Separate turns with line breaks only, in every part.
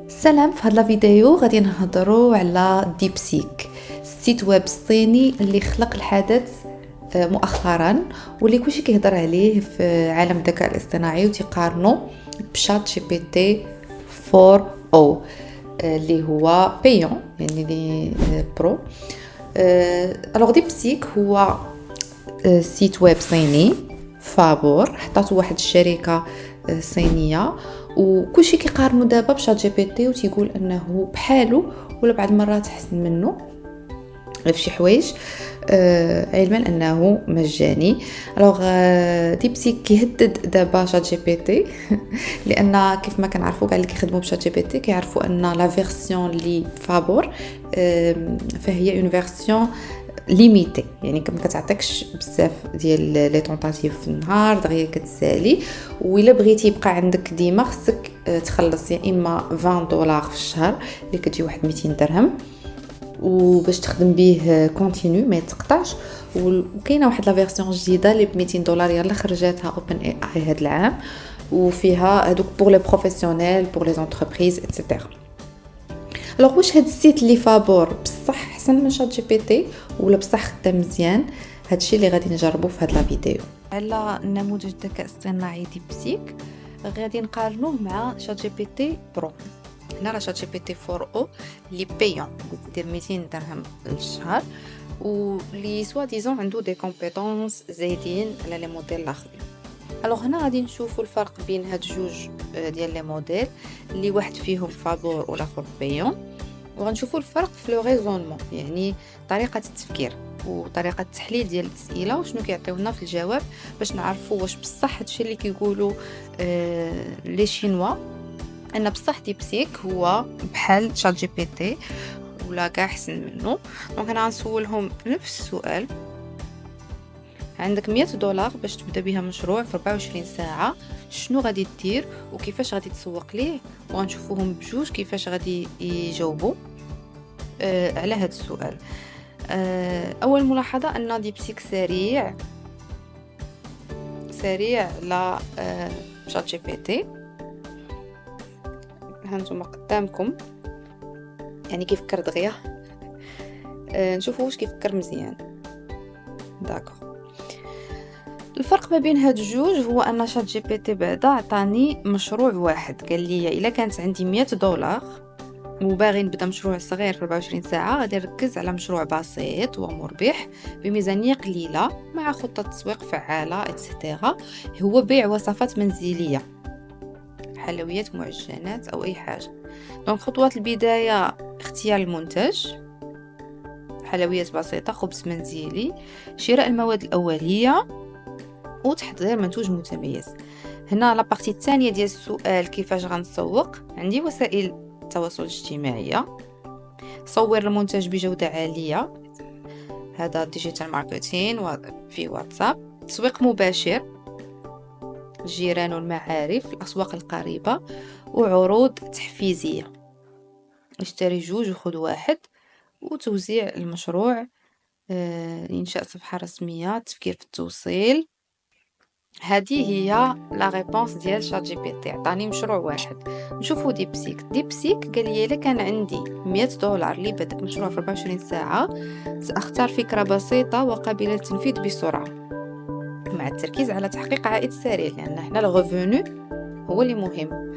سلام، في هذا الفيديو غادي نهضروا على ديبسيك، السيت ويب الصيني اللي خلق الحدث مؤخرا، واللي كلشي كيهضر عليه في عالم الذكاء الاصطناعي وتقارنوا بشات جي بي تي 4 او اللي هو بايون، يعني لي برو. الوغ ديبسيك هو سيت ويب صيني فابور، حطاتو واحد الشركه صينيه، وكلشي كيقارنوا دابا بشات جي بي تي وتيقول انه بحالو ولا بعض المرات احسن منه في شي حوايج، علما انه مجاني. الوغ ديبسيك كيهدد دابا شات جي بي تي لان كيف ما كنعرفوا كاع اللي كيخدموا بشات جي بي تي كيعرفوا ان لا فيرسيون اللي فابور فهي اون فيرسيون ليميتي، يعني ما كتعطيكش بزاف ديال لي طونطاتيف في النهار، دغيا كتسالي. وإلا بغيتي يبقى عندك ديما خصك تخلص يا اما 20 دولار في الشهر اللي كتجي واحد 200 درهم، وباش تخدم به كونتينيو ما يتقطعش. وكاينه واحد لا فيرسيون جديده اللي ب 200 دولار يلا خرجتها اوبن اي اي هذا العام، وفيها هذوك بور لي بروفيسيونيل بور لي زونتربريز ايتترا. الوغ واش هاد السيت اللي فابور بصح احسن من شات جي بي تي ولا بصح خدام مزيان؟ هادشي اللي غادي نجربوه في هاد لا فيديو. على نموذج الذكاء الاصطناعي ديبسيك غادي نقارنوه مع شات جي بي تي برو. هنا راه شات جي بي تي 4 او اللي بايون دير 200 درهم للشهر، واللي سوا ديزون عنده دي كومبيتونس زايدين على لي موديل الاخرين. الوغ هنا غادي نشوفوا الفرق بين هاد جوج ديال لي موديل، اللي واحد فيهم فابور والاخر بايون، وغنشوفوا الفرق في لو ريزونمون، يعني طريقه التفكير وطريقه التحليل ديال الاسئله وشنو كيعطيونا في الجواب، باش نعرفوا واش بصح هادشي اللي كيقولوا لي شينوا ان بصح ديبسيك هو بحال شات جي بي تي ولا كاع احسن منه. دونك انا غنسولهم نفس السؤال: عندك 100 دولار باش تبدا بها مشروع في 24 ساعه، شنو غادي دير وكيفاش غادي تسوق ليه؟ وغنشوفوهم بجوج كيفاش غادي يجاوبوا على هذا السؤال. اول ملاحظه ان ديبسيك سريع لا شات جي بي تي. هانتوما قدامكم يعني كيفكر دغيا، نشوفوا واش كيفكر مزيان. داكو، الفرق ما بين هاد الجوج هو ان شات جي بي تي بعدا عطاني مشروع واحد، قال لي الا كانت عندي 100 دولار وباغي نبدا مشروع صغير في 24 ساعه، غادي نركز على مشروع بسيط ومربح بميزانيه قليله مع خطه تسويق فعاله اتسيتيرا. هو بيع وصفات منزليه، حلويات، معجنات او اي حاجه. دونك خطوات البدايه: اختيار المنتج، حلويات بسيطه، خبز منزلي، شراء المواد الاوليه، وتحضير منتوج متميز. هنا لا بارتي الثانيه ديال السؤال: كيفاش غنسوق؟ عندي وسائل التواصل الاجتماعي، صور المنتج بجوده عاليه، هذا ديجيتال ماركتين في واتساب، تسويق مباشر، الجيران والمعارف، الاسواق القريبه، وعروض تحفيزيه، اشتري جوج وخذ واحد، وتوزيع المشروع، انشاء صفحه رسميه، تفكير في التوصيل. هذه هي لا ريبونس ديال شات جي بي تي. عطاني مشروع واحد. نشوفوا ديبسيك قال لي الا كان عندي 100 دولار اللي بدا مشروع في 24 ساعه، ساختار فكره بسيطه وقابله للتنفيذ بسرعه مع التركيز على تحقيق عائد سريع، لان هنا الغوفونو هو اللي مهم.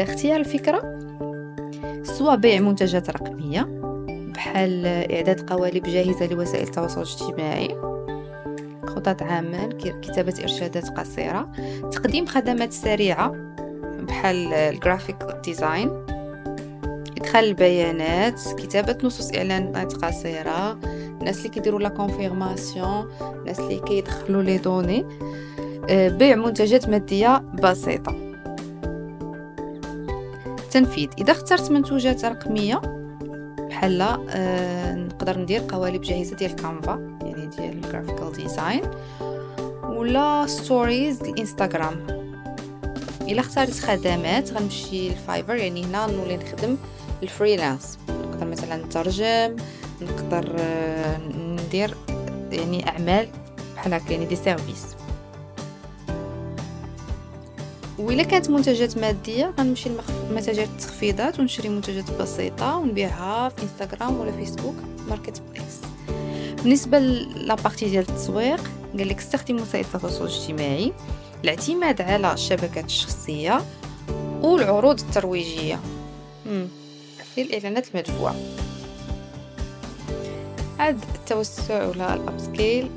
اختيار الفكره: سواء بيع منتجات رقميه بحال اعداد قوالب جاهزه لوسائل التواصل الاجتماعي، خطط عمل، كتابة إرشادات قصيرة، تقديم خدمات سريعة بحال الجرافيك ديزاين، إدخال البيانات، كتابة نصوص إعلانات قصيرة، الناس اللي كيديروا لا كونفيرماسيون، الناس اللي كيدخلوا لي دوني، بيع منتجات مادية بسيطة. تنفيذ: إذا اخترت منتوجات رقمية بحال نقدر ندير قوالب جاهزة ديال كانفا، يعني ديال الجرافيكال ديزاين، ولا ستوريز الانستغرام. الا اختاريت خدمات غنمشي لفايفر، يعني هنا نولي نخدم الفريلانس، نقدر مثلا نترجم، نقدر ندير يعني اعمال بحال هكا، يعني دي سيرفيس. وإلا كانت منتجات ماديه غنمشي لمتاجر التخفيضات ونشري منتجات بسيطه ونبيعها في انستغرام ولا فيسبوك ماركت بليس. بالنسبه لابارتي ديال التسويق قال لك استخدموا وسائل التواصل الاجتماعي، الاعتماد على الشبكات الشخصيه والعروض الترويجيه في الاعلانات المدفوعه. عاد التوسع ولا الابسكيل،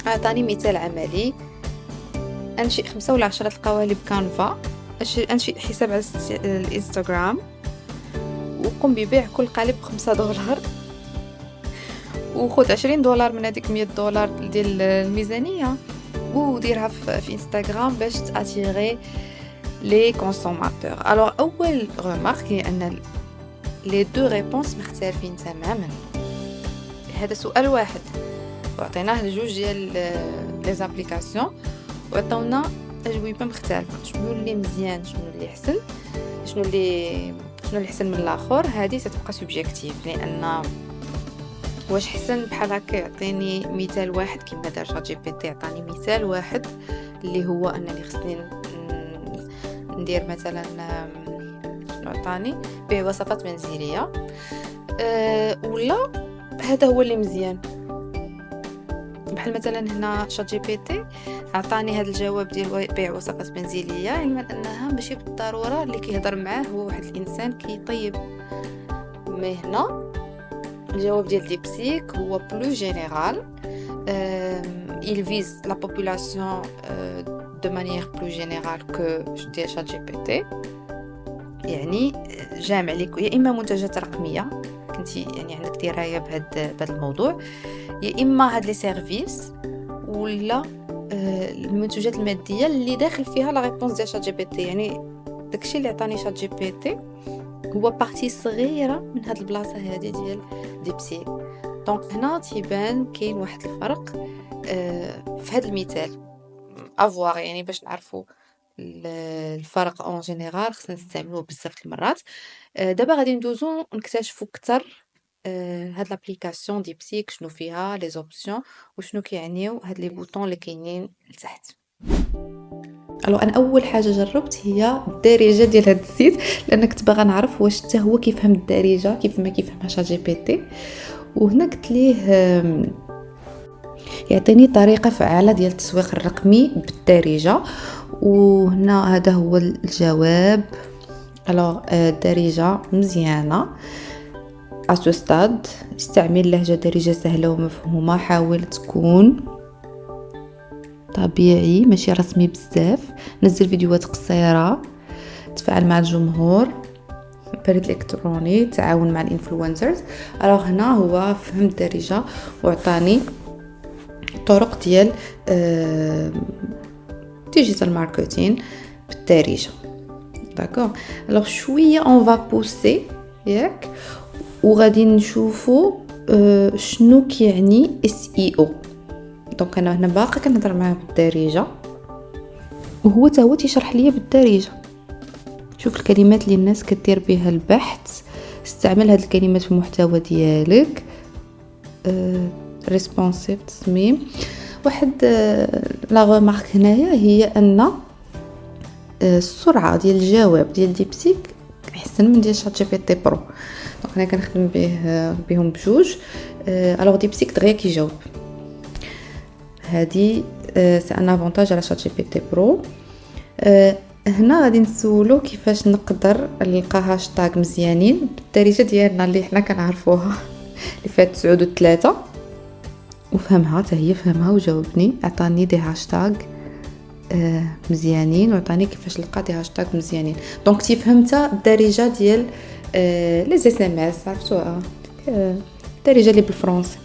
اعطاني مثال عملي. انشئ 5 ولا 10 القوالب كانفا، انشئ حساب على الانستغرام وقم ببيع كل قالب $5 وخذ $20 من هذيك $100 ديال الميزانيه وديرها في انستغرام باش تاتيري لي كونسوماتور. الوغ اول ريمارك هي ان لي دو ريبونس مختلفين تماما. هذا سؤال واحد وعطيناه لجوج ديال لي زابليكاسيون وعطاونا اجوبه مختلفه. شنو اللي مزيان، شنو اللي احسن، شنو اللي احسن من الاخر، هذه ستبقى سوبجيكتيف. لان واش حسن بحال هكا يعطيني مثال واحد كما دار شات جي بي تي، عطاني مثال واحد اللي هو انني خصني ندير مثلا شنو عطاني بيع وصفات منزليه، ولا هذا هو اللي مزيان. بحال مثلا هنا شات جي بي تي عطاني هذا الجواب ديال بيع وصفات منزليه، علما انها ماشي بالضروره اللي كيهضر معاه هو واحد الانسان كيطيب. مي هنا الجواب ديال ديبسيك هو بلو جينيرال، il vise la population de manière plus générale que ديال شات جي بي تي. يعني جامع لك يا اما منتجات رقميه كنتي يعني عندك درايه بهذا الموضوع، يا اما هاد لي سيرفيس، ولا المنتجات الماديه اللي داخل فيها لا ريبونس ديال شات جي بي تي. يعني داكشي اللي عطاني شات جي بي تي هو بارتي صغيره من هاد البلاصه هذه ديال ديبسيك. دونك هنا تيبان كاين واحد الفرق في هذا المثال افوار، يعني باش نعرفوا الفرق اون جينيرال خصنا نستعملوه بزاف المرات. دابا غادي ندوزو نكتشفوا اكثر هاد لابليكاسيون ديبسيك شنو فيها لي زوبسيون وشنو كيعنيو هاد لي بوطون اللي كاينين لتحت. الو انا اول حاجه جربت هي الدارجه ديال هاد السيت، لان كنت باغا نعرف واش حتى هو كيفهم الدارجه كيف ما كيفهمها شات جي بي تي. وهنا قلت ليه يعطيني طريقه فعاله ديال التسويق الرقمي بالدارجه، وهنا هذا هو الجواب. الو الدارجه مزيانه اسو ستاد، استعمل لهجه دارجه سهله ومفهومه، حاول تكون طبيعي ماشي رسمي بزاف، نزل فيديوهات قصيره، تفاعل مع الجمهور، بريد الكتروني، تعاون مع الانفلونسرز. الوغ هنا هو فهم الدارجه وعطاني طرق ديال ديجيتال ماركتين بالدارجه. داكوغ الوغ شويه اون فا بوسي ياك وغادي نشوفوا شنو كيعني اس اي او. دونك انا هنا باقا كنهضر معاه بالدارجه وهو تا هو تيشرح ليا بالدارجه. شوف الكلمات اللي الناس كدير بها البحث، استعمل هاد الكلمات في المحتوى ديالك. ريسبونسيف تصميم. واحد لا غومارك هنايا هي ان السرعه ديال الجواب ديال ديبسيك احسن من ديال شات جي بي تي برو. دونك انا كنخدم بهم بجوج. الوغ ديبسيك دغيا كيجاوب، هذه سي ان افونتاج على شات جي بي تي برو. هنا غادي نسولو كيفاش نقدر نلقى هاشتاغ مزيانين بالدارجه ديالنا اللي حنا كنعرفوها اللي فيها 9 و3، وفهمها حتى هي فهمها وجاوبني، عطاني دي هاشتاغ مزيانين وعطاني كيفاش نلقى دي هاشتاغ مزيانين. دونك تي فهمتها الدارجه ديال لي اس ام اس، عرفتوها الدارجه اللي بالفرنسي.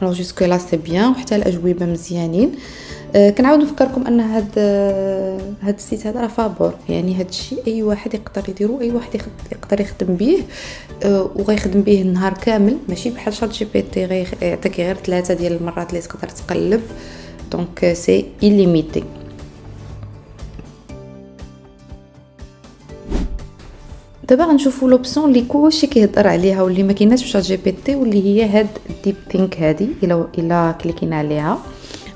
الوغ جوسكو لا سي بيان وحتى الاجوبه مزيانين. كنعاود نفكركم ان هاد السيت هذا راه فابور، يعني هاد الشيء اي واحد يقدر يديرو، اي واحد يقدر يخدم به وغيخدم به النهار كامل، ماشي بحال شات جي بي تي غيعطيك غير 3 ديال المرات اللي تقدر تقلب. دونك سي illimité. دابا غنشوفوا لوبسيون اللي كلشي كيهضر عليها واللي ما كايناش في شات جي بي تي، واللي هي هاد ديب ثينك هذه. الا كليكينا عليها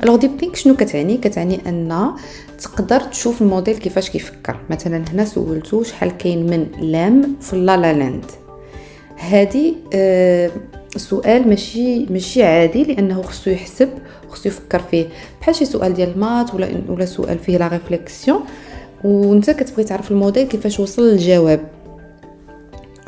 الوغ ديب ثينك شنو كتعني ان تقدر تشوف الموديل كيفاش كيفكر. مثلا هنا سولتو شحال كاين من لام في لا لا لاند. هذه سؤال ماشي عادي، لانه خصو يحسب، خصو يفكر فيه بحال شي سؤال ديال المات ولا سؤال فيه لا ريفليكسيون، وانت كتبغي تعرف الموديل كيفاش وصل للجواب.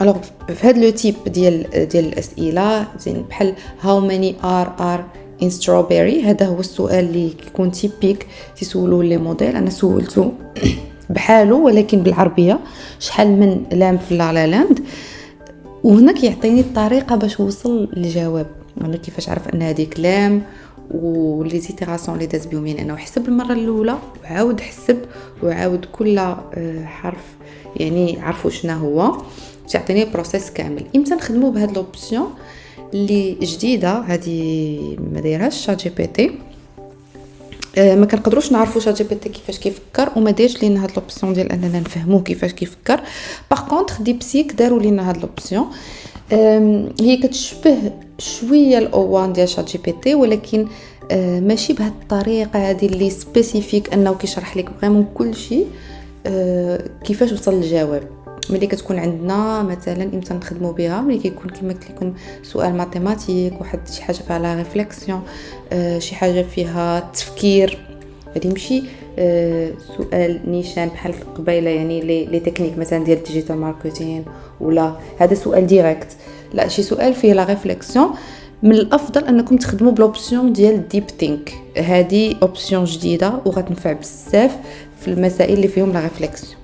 الوغ في هذا لو تيب ديال الاسئله زين بحال هاو ماني ار ان strawberry، هذا هو السؤال اللي كيكون تيبيك تيسولوه لي موديل. انا سولته بحاله ولكن بالعربيه، شحال من لام في لا لا لاند، وهنا كيعطيني الطريقه باش وصل للجواب. يعني كيفاش عرف ان هذيك لام، ولي زيتيراسيون اللي داز بهم، انه حسب المره الاولى وعاود حسب وعاود كل حرف يعني عرفوا شنو هو، تعطيني بروسيس كامل. امتى نخدموا بهاد لوبسيون اللي جديده هذه ما دايرهاش شات جي بي تي؟ ما كنقدروش نعرفوا شات جي بي تي كيفاش كيفكر، وما دايرش لينا هاد لوبسيون ديال اننا نفهموه كيفاش كيفكر. باغ كونطخ ديبسيك داروا لينا هاد لوبسيون. هي كتشبه شويه الاو1 ديال شات جي بي تي، ولكن ماشي بهاد الطريقه هذه اللي سبيسيفيك انه كيشرح لك فريمون كل شيء كيفاش وصل للجواب. ملي كتكون عندنا مثلا امتى نخدموا بها، ملي كيكون كما قلت لكم سؤال ماتيماتيك، واحد شي حاجه فيها لا ريفليكسيون، شي حاجه فيها تفكير. هذه ماشي سؤال نيشان بحال قبيله يعني لي تكنيك مثلا ديال الديجيتال ماركتين، ولا هذا سؤال ديريكت، لا شي سؤال فيه لا ريفليكسيون. من الافضل انكم تخدموا بلوبسيون ديال ديب ثينك. هذه اوبسيون جديده وغتنفع بزاف في المسائل اللي فيهم لا ريفليكسيون.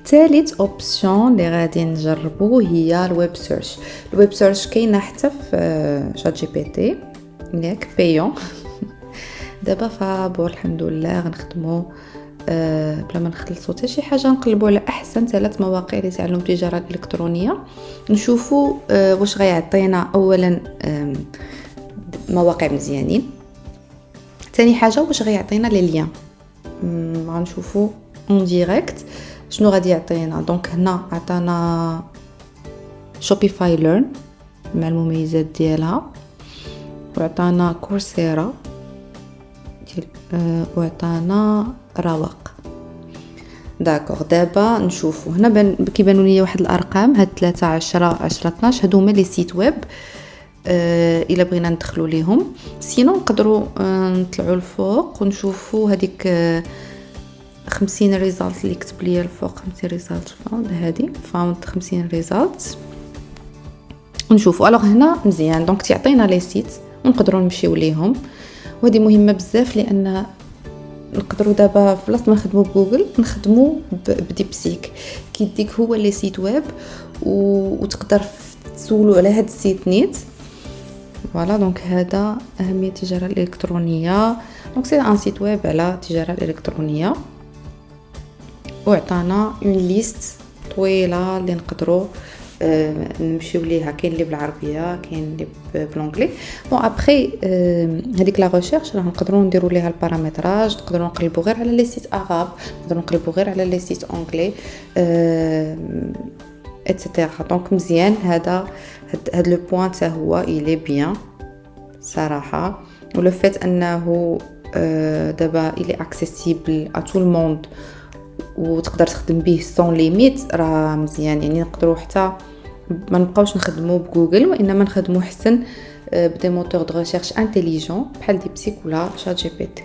ثالث اوبسيون اللي غادي نجربو هي الويب سيرش. الويب سيرش كاينه حتى في شات جي بي تي، ياك بايون. دابا فابور الحمد لله غنخدمو بلا ما نخلصوا حتى شي حاجه، نقلبوا على احسن 3 مواقع لتعلم التجاره الالكترونيه، نشوفوا واش غيعطينا اولا مواقع مزيانين، ثاني حاجه واش غيعطينا لي ليان. غنشوفوا اون ديريكت شنو غادي يعطينا. دونك هنا عطانا شوبيفاي ليرن مع المميزات ديالها، وعطانا كورسيرا وعطانا رواق. داكوغ دابا نشوفوا هنا كيبانوا لي واحد الارقام، هاد 3 10 10 12 هادو هما لي سيت ويب. الا بغينا ندخلوا ليهم، سينو نقدروا نطلعوا الفوق ونشوفوا هذيك 50 ريزالت اللي كتب لي الفوق. 50 ريزالت فاوند، هذه فاوند 50 ريزالت. نشوفوا الوغ هنا مزيان، دونك تعطينا لي سيت ونقدروا نمشيو ليهم، وهذه مهمه بزاف لان نقدروا دابا في بلاصه ما نخدموا بجوجل نخدموا بديبسيك كيديك هو لي سيت ويب، وتقدر تسولوا على هاد السيت نيت. فوالا دونك هذا اهميه التجاره الالكترونيه. دونك سي ان سيت ويب على التجاره الالكترونيه، وعطانا اون ليست طويله اللي نقدروا نمشيو ليها. كاين اللي بالعربيه، كاين اللي بالانجلي. بون ابري هذيك لا ريشيرش راه نقدروا نديروا ليها البارامتراج، نقدروا نقلبوا غير على لي سيت عرب، نقدروا نقلبوا غير على لي سيت انجلي اتسيتيرا. دونك مزيان هاد لو بوين حتى هو إلي بيان صراحه. ولو فيت انه دابا إلي اكسيسيبل ا تو الموند وتقدر تخدم به سون ليميت، راه مزيان. يعني نقدروا حتى ما نبقاوش نخدموا بجوجل، وانما نخدموا حسن بدي موتور دو ريشيرش انتيليجون بحال ديبسيك ولا شات جي بي تي.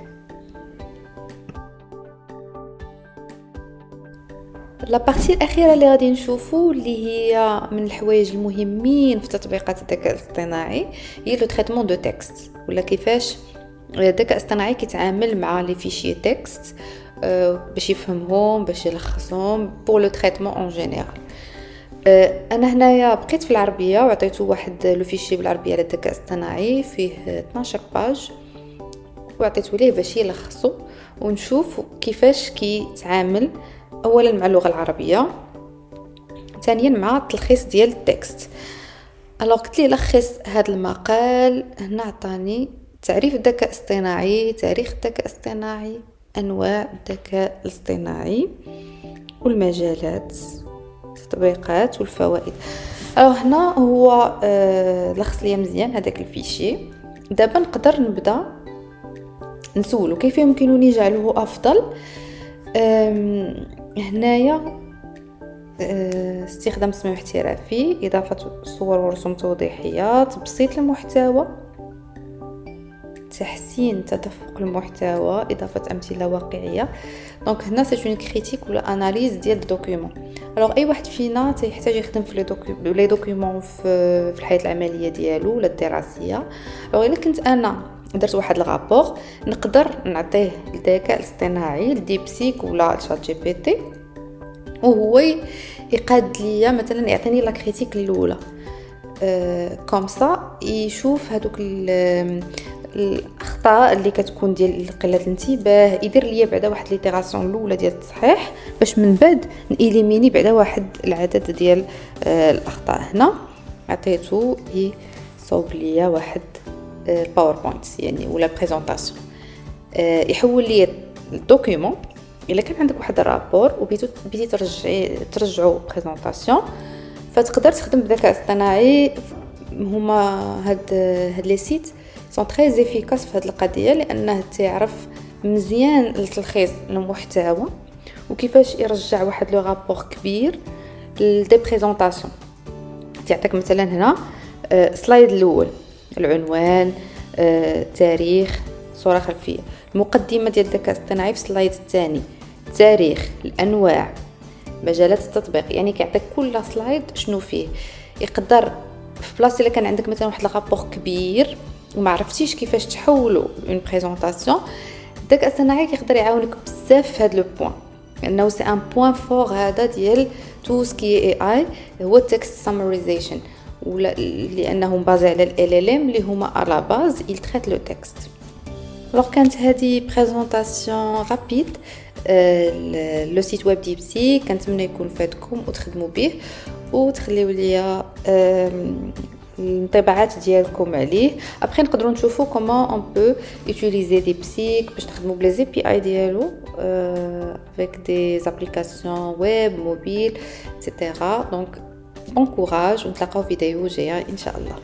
لا بارتي الاخيره اللي غادي نشوفوا اللي هي من الحوايج المهمين في تطبيقات الذكاء الاصطناعي هي لو تريتمون دو تكست، ولا كيفاش الذكاء الاصطناعي كيتعامل مع لي فيشي تكست باش يفهمهم، باش يلخصهم بور لو تريتمون اون جينيرال. انا هنايا بقيت في العربيه وعطيته واحد لو فيشي بالعربيه على الذكاء الاصطناعي فيه 12 باج، وعطيته ليه باش يلخصو ونشوف كيفاش كيتعامل اولا مع اللغه العربيه، ثانيا مع التلخيص ديال التكست. الوغ قلت لي لخص هذا المقال. هنا عطاني تعريف الذكاء الاصطناعي، تاريخ الذكاء الاصطناعي، انواع الذكاء الاصطناعي والمجالات، التطبيقات والفوائد. هنا هو لخص لي مزيان هذاك الفيشي. دابا نقدر نبدا نسولو كيف يمكنني جعله افضل. هنايا استخدام تصميم احترافي، اضافه صور ورسوم توضيحيه، تبسيط المحتوى، تحسين تدفق المحتوى، اضافه امثله واقعيه. دونك هنا سي اون كريتيك ولا اناليز ديال الدوكيومون. الوغ اي واحد فينا تيحتاج يخدم في لي دوكيومون في الحياه العمليه ديالو ولا الدراسيه. الوغ الا كنت انا درت واحد الرابور، نقدر نعطيه للذكاء الاصطناعي الديبسيك ولا الشات جي بي تي، وهو يقاد ليا مثلا يعطيني لا كريتيك الاولى. كوم سا يشوف هذوك الاخطاء اللي كتكون ديال قله الانتباه، يدير ليا بعدا واحد ليتيراسيون الاولى ديال التصحيح، باش من بعد نإليميني بعدا واحد العدد ديال الاخطاء. هنا عطيته يصوب ليا واحد الباوربوينت يعني ولا بريزونطاسيون، يحول لي الدوكيومون. الا كان عندك واحد الرابور وبيتي ترجعوا بريزونطاسيون، فتقدر تخدم بالذكاء الاصطناعي. هما هاد لي سيت سون تري افيكاس في هاد القضيه، لانه تعرف مزيان التلخيص المحتوى وكيفاش يرجع واحد لو رابور كبير لدي بريزونطاسيون. تعطيك مثلا هنا سلايد الاول العنوان، تاريخ، صوره خلفيه. المقدمه ديال الذكاء الاصطناعي في السلايد الثاني، التاريخ، الانواع، مجالات التطبيق. يعني كيعطيك كل سلايد شنو فيه. يقدر في بلاصه الا كان عندك مثلا واحد الرابور كبير وما عرفتيش كيفاش تحولوا اون بريزونطاسيون، الذكاء الاصطناعي يقدر يعاونك بزاف في هذا لو بوين، لانه سي ان بوين فور هذا ديال تو سكي اي هو التكست سامرايزيشن، ولا لانه بازي على ال ال ام اللي هما على باز il traite le texte. alors كانت هذه بريزونطاسيون رابيد لو سيت ويب ديبسي. كنتمنى يكون فاتكم وتخدموا به وتخليوا لي الانطباعات ديالكم عليه. ابخي نقدروا نشوفوا كومون اون بو يوتيليزي ديبسيك باش تخدموا بلي زي بي اي ديالو avec des applications web mobile etc. donc bon courage ونتلاقاو في فيديو جايه ان شاء الله.